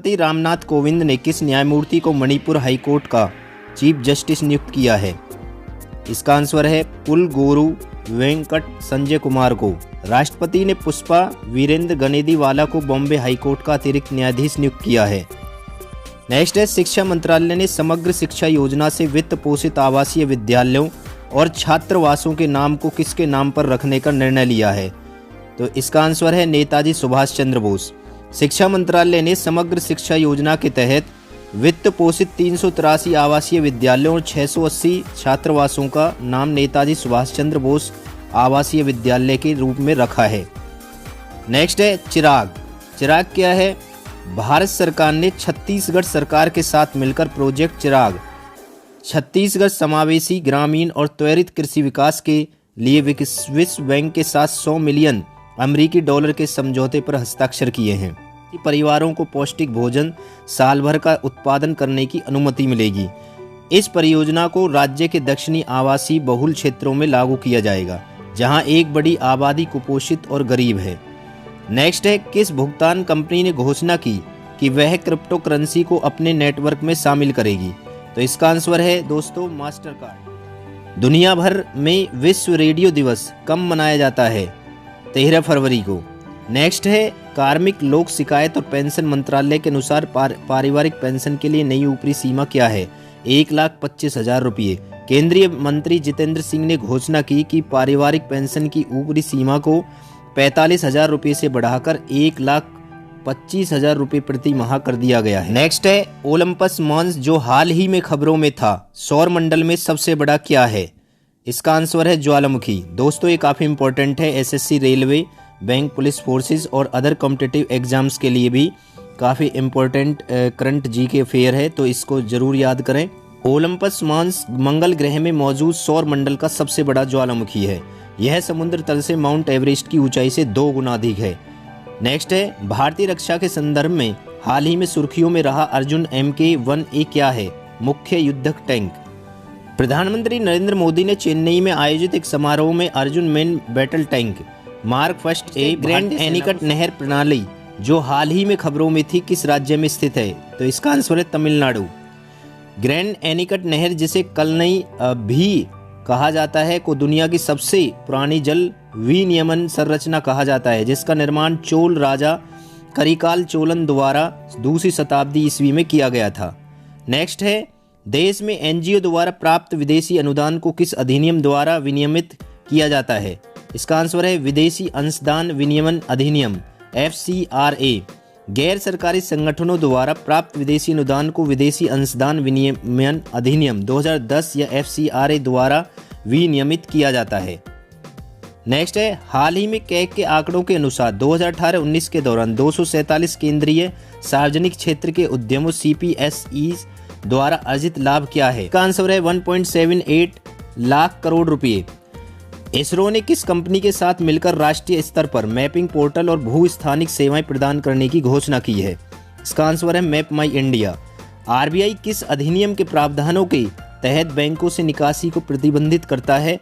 राष्ट्रपति रामनाथ कोविंद ने किस न्यायमूर्ति को मणिपुर हाईकोर्ट का चीफ जस्टिस नियुक्त किया है? इसका आंसर है पुलगोरु वेंकट संजय कुमार को। राष्ट्रपति ने पुष्पा वीरेंद्र गनेदीवाला को बॉम्बे हाईकोर्ट का अतिरिक्त न्यायाधीश नियुक्त किया है। नेक्स्ट है, शिक्षा मंत्रालय ने समग्र शिक्षा योजना से वित्त पोषित आवासीय विद्यालयों और छात्रावासों के नाम को किसके नाम पर रखने का निर्णय लिया है? तो इसका आंसर है नेताजी सुभाष चंद्र बोस। शिक्षा मंत्रालय ने समग्र शिक्षा योजना के तहत वित्त पोषित 383 आवासीय विद्यालयों और 680 छात्रावासों का नाम नेताजी सुभाष चंद्र बोस आवासीय विद्यालय के रूप में रखा है। नेक्स्ट है चिराग। चिराग क्या है? भारत सरकार ने छत्तीसगढ़ सरकार के साथ मिलकर प्रोजेक्ट चिराग छत्तीसगढ़ समावेशी ग्रामीण और त्वरित कृषि विकास के लिए विश्व बैंक के साथ 100 मिलियन अमेरिकी डॉलर के समझौते पर हस्ताक्षर किए हैं। परिवारों को पौष्टिक भोजन साल भर का उत्पादन करने की अनुमति मिलेगी। इस परियोजना को राज्य के दक्षिणी आवासीय बहुल क्षेत्रों में लागू किया जाएगा, जहां एक बड़ी आबादी कुपोषित और गरीब है। नेक्स्ट है, किस भुगतान कंपनी ने घोषणा की कि वह क्रिप्टो करेंसी को अपने नेटवर्क में शामिल करेगी? तो इसका आंसर है दोस्तों मास्टर कार्ड। दुनिया भर में विश्व रेडियो दिवस कब मनाया जाता है? 13 फरवरी को। नेक्स्ट है, कार्मिक लोक शिकायत और पेंशन मंत्रालय के अनुसार पारिवारिक पेंशन के लिए नई ऊपरी सीमा क्या है? 1,25,000 रुपये। केंद्रीय मंत्री जितेंद्र सिंह ने घोषणा की कि पारिवारिक पेंशन की ऊपरी सीमा को 45,000 रुपये से बढ़ाकर 1,25,000 रुपये प्रति माह कर दिया गया है। नेक्स्ट है, ओलंपस मॉन्स जो हाल ही में खबरों में था, सौर मंडल में सबसे बड़ा क्या है? इसका आंसर है ज्वालामुखी। दोस्तों ये काफ़ी इंपॉर्टेंट है, SSC, railway, bank, police forces और अदर कॉम्पिटिटिव एग्जाम्स के लिए भी काफ़ी इंपॉर्टेंट करंट जी के अफेयर है, तो इसको जरूर याद करें। ओलंपस मॉन्स मंगल ग्रह में मौजूद सौर मंडल का सबसे बड़ा ज्वालामुखी है। यह समुद्र तल से माउंट एवरेस्ट की ऊंचाई से 2 गुना अधिक है। नेक्स्ट है, भारतीय रक्षा के संदर्भ में हाल ही में सुर्खियों में रहा अर्जुन MK-1A क्या है? मुख्य युद्धक टैंक। प्रधानमंत्री नरेंद्र मोदी ने चेन्नई में आयोजित एक समारोह में Arjun main battle tank mark first A grand anicut नहर प्रणाली जो हाल ही में खबरों में थी, किस राज्य में स्थित है? तो इसका आंसर है तमिलनाडु। ग्रैंड एनीकट नहर, जिसे कलनई भी कहा जाता है, को दुनिया की सबसे पुरानी जल विनियमन संरचना कहा जाता है, जिसका निर्माण चोल राजा करिकाल चोलन द्वारा 2वीं शताब्दी ईस्वी में किया गया था। नेक्स्ट है, देश में एनजीओ द्वारा प्राप्त विदेशी अनुदान को किस अधिनियम द्वारा विनियमित किया जाता है? इसका आंसर है विदेशी अंशदान विनियमन अधिनियम FCRA। गैर सरकारी संगठनों द्वारा प्राप्त विदेशी अनुदान को विदेशी अंशदान विनियमन अधिनियम 2010 या FCRA द्वारा विनियमित किया जाता है। नेक्स्ट है, हाल ही में कैग के आंकड़ों के अनुसार 2018-19 के दौरान 247 केंद्रीय सार्वजनिक क्षेत्र के उद्यमों CPSEs द्वारा अर्जित लाभ क्या है? इसका आंसर है 1.78 लाख करोड़ रुपये। इसरो ने किस कंपनी के साथ मिलकर राष्ट्रीय स्तर पर मैपिंग पोर्टल और भू स्थानिक सेवाएं प्रदान करने की घोषणा की है? इसका आंसर है मैप माई इंडिया। RBI किस अधिनियम के प्रावधानों के तहत बैंकों से निकासी को प्रतिबंधित करता है?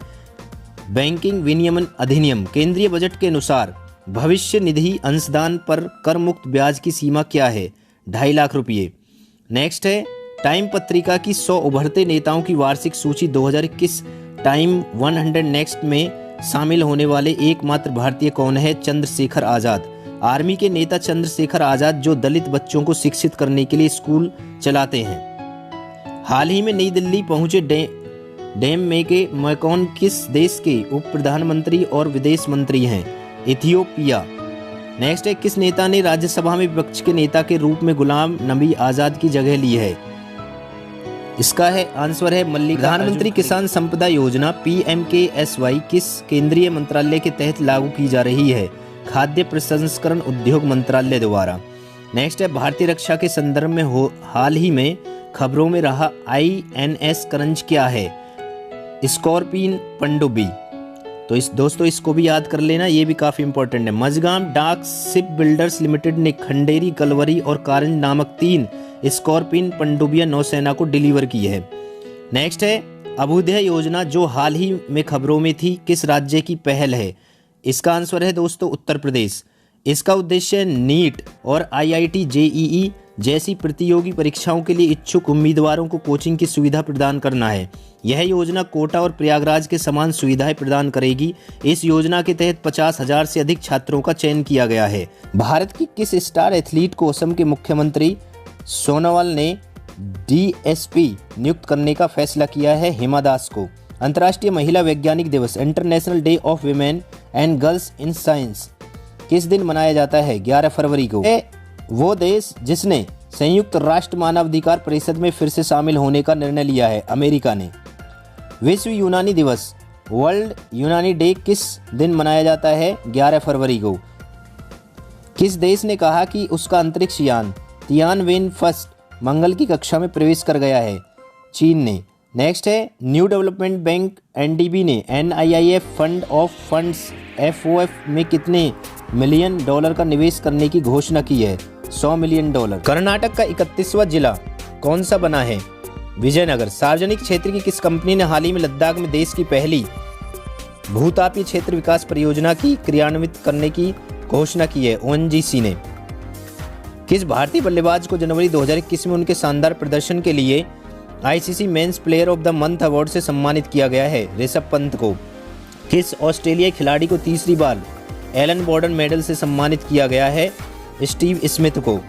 बैंकिंग विनियमन अधिनियम। केंद्रीय बजट के अनुसार भविष्य निधि अंशदान पर कर मुक्त ब्याज की सीमा क्या है? 2.5 लाख रुपये। नेक्स्ट है, टाइम पत्रिका की 100 उभरते नेताओं की वार्षिक सूची 2021 टाइम 100 नेक्स्ट में शामिल होने वाले एकमात्र भारतीय कौन है? चंद्रशेखर आज़ाद। आर्मी के नेता चंद्रशेखर आज़ाद जो दलित बच्चों को शिक्षित करने के लिए स्कूल चलाते हैं। हाल ही में नई दिल्ली पहुंचे डैम में के मैकॉन किस देश के उप प्रधानमंत्री और विदेश मंत्री हैं? इथियोपिया। नेक्स्ट है, किस नेता ने राज्यसभा में विपक्ष के नेता के रूप में गुलाम नबी आज़ाद की जगह ली है? इसका है आंसर है मल्लिका। प्रधानमंत्री किसान संपदा योजना PMKSY किस केंद्रीय मंत्रालय के तहत लागू की जा रही है? खाद्य प्रसंस्करण उद्योग मंत्रालय द्वारा। नेक्स्ट है, भारतीय रक्षा के संदर्भ में हाल ही में खबरों में रहा INS करंज क्या है? स्कॉर्पियन पनडुब्बी। तो दोस्तों इसको भी याद कर लेना, ये भी काफी इंपॉर्टेंट है। मझगांव डाक शिप बिल्डर्स लिमिटेड ने खंडेरी, कलवरी और कारंज नामक 3 स्कॉर्पियन पनडुब्बियां नौसेना को डिलीवर की है। नेक्स्ट है, अभ्युदय योजना जो हाल ही में खबरों में थी, किस राज्य की पहल है? इसका आंसर है दोस्तों उत्तर प्रदेश। इसका उद्देश्य नीट और IIT JEE जैसी प्रतियोगी परीक्षाओं के लिए इच्छुक उम्मीदवारों को कोचिंग की सुविधा प्रदान करना है। यह योजना कोटा और प्रयागराज के समान सुविधाएं प्रदान करेगी। इस योजना के तहत 50,000 से अधिक छात्रों का चयन किया गया है। भारत की किस स्टार एथलीट को असम के मुख्यमंत्री सोनोवाल ने DSP नियुक्त करने का फैसला किया है? हिमा दास को। अंतर्राष्ट्रीय महिला वैज्ञानिक दिवस international day of women and girls in science किस दिन मनाया जाता है? 11 फरवरी को। वो देश जिसने संयुक्त राष्ट्र मानवाधिकार परिषद में फिर से शामिल होने का निर्णय लिया है? अमेरिका ने। विश्व यूनानी दिवस वर्ल्ड यूनानी डे किस दिन मनाया जाता है? 11 फरवरी को। किस देश ने कहा कि उसका अंतरिक्ष यान तियानवेन फर्स्ट मंगल की कक्षा में प्रवेश कर गया है? चीन ने। नेक्स्ट है न्यू डेवलपमेंट बैंक NDB ने NIIF fund of funds FOF में कितने मिलियन डॉलर का निवेश करने की घोषणा की है? $100 मिलियन। कर्नाटक का 31वां जिला कौन सा बना है? विजयनगर। सार्वजनिक क्षेत्र की किस कंपनी ने हाल ही में लद्दाख में देश की पहली भूतापीय क्षेत्र विकास परियोजना की क्रियान्वित करने की घोषणा की है? ONGC ने। किस भारतीय बल्लेबाज को जनवरी 2021 में उनके शानदार प्रदर्शन के लिए ICC men's player of the month award से सम्मानित किया गया है? ऋषभ पंत को। किस ऑस्ट्रेलियाई खिलाड़ी को तीसरी बार एलन बॉर्डन मेडल से सम्मानित किया गया है? स्टीव स्मिथ को।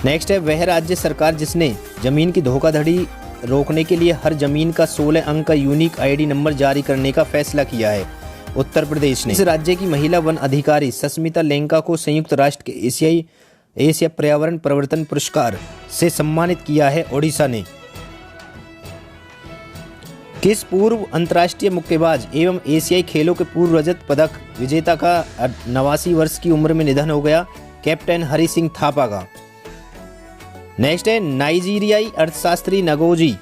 नेक्स्ट है वह राज्य सरकार जिसने जमीन की धोखाधड़ी रोकने के लिए हर जमीन का 16 अंक का यूनिक ID नंबर जारी करने का फैसला किया है? उत्तर प्रदेश ने। इस राज्य की महिला वन अधिकारी सस्मिता लेंका को संयुक्त राष्ट्र के एशिया पर्यावरण परिवर्तन पुरस्कार से सम्मानित किया है? ओडिशा ने। किस पूर्व अंतर्राष्ट्रीय मुक्केबाज एवं एशियाई खेलों के पूर्व रजत पदक विजेता का 89 वर्ष की उम्र में निधन हो गया? कैप्टन हरि सिंह थापा का। नेक्स्ट है नाइजीरियाई अर्थशास्त्री नगोजी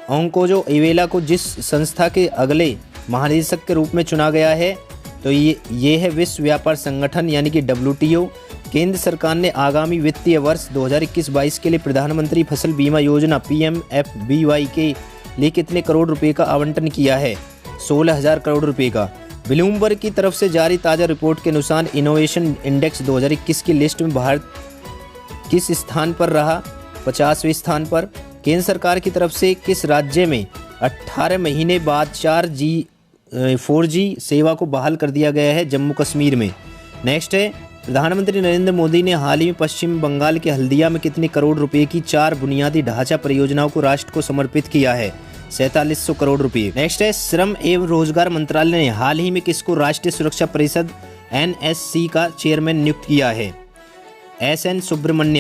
ओंकोजो इवेला को जिस संस्था के अगले महानिदेशक के रूप में चुना गया है तो ये है विश्व व्यापार संगठन यानी कि WTO। केंद्र सरकार ने आगामी वित्तीय वर्ष 2021-22 के लिए प्रधानमंत्री फसल बीमा योजना PMFBY के लिए कितने करोड़ रुपए का आवंटन किया है? 16,000 करोड़ रुपए का। ब्लूमबर्ग की तरफ से जारी ताज़ा रिपोर्ट के अनुसार इनोवेशन इंडेक्स 2021 की लिस्ट में भारत किस स्थान पर रहा? 50वें स्थान पर। केंद्र सरकार की तरफ से किस राज्य में 18 महीने बाद 4G सेवा को बहाल कर दिया गया है? जम्मू कश्मीर में। नेक्स्ट है प्रधानमंत्री नरेंद्र मोदी ने हाल ही में पश्चिम बंगाल के हल्दिया में कितने करोड़ रुपए की 4 बुनियादी ढांचा परियोजनाओं को राष्ट्र को समर्पित किया है? 4700 करोड़ रुपए। नेक्स्ट है श्रम एवं रोजगार मंत्रालय ने हाल ही में किसको राष्ट्रीय सुरक्षा परिषद NSC का चेयरमैन नियुक्त किया है? SN सुब्रमण्यम।